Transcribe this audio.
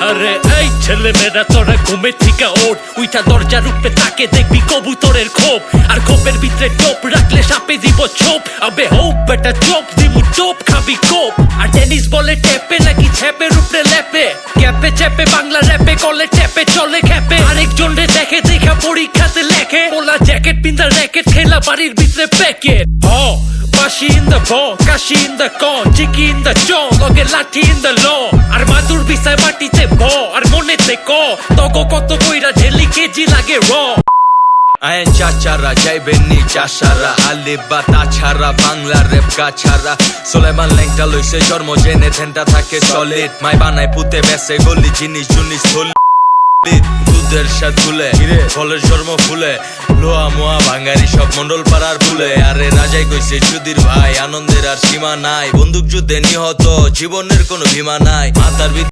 আরে এই ছেলে মেয়েরা তোরা ঘুমে থেকে ওঠ, উইটা দরজার উপরে তাকে দেখবি কবুতরের খোপ, আর খোপের ভিতরে টোপ রাখলে সাপে দিব ছোপ। আবে হোপ বেটা চোপ দিমু টোপ খাবি কোপ। আর টেনিস বলে টেপে নাকি ছেপের উপরে লেপে, ক্যাপে চেপে বাংলা র্যাপে কলে টেপে চলে খেপে। আরেকজন রে দেখে দেখা পরীক্ষাতে লেখে, ওলা জ্যাকেট পিন্দা র্যাকেট খেলা বাড়ির ভিতরে packet. Bashi in the ball, kashi in the con, chiki in the jaw, loge lathi in the law. আর মাদুর বিছায় মাটিতে ব, আর মনেতে ক তগো কত কইরা ঝেলি কেজি লাগে র। আইন চাচারা যাইবেননি চাষারা, আলিবা তাছাড়া বাংলা রেপ গাছারা। সোলেমান ল্যাংটা লইছে জন্ম জেনে ধ্যানটা থাকে সলিড, মাই বানায় পুতে বেসে গলি জিনিস জুনিস থলি। দুধের সাথ ফুলে ফলের জন্ম ফুলে, লোয়া মোয়া ভাঙ্গারি সব মন্ডল পাড়ার ফুলে। আরে রাজাই কইছে সুধীর ভাই, আনন্দের আর সীমা নাই, বন্দুক যুদ্ধে নিহত জীবনের কোনো ভীমা নাই। মাথার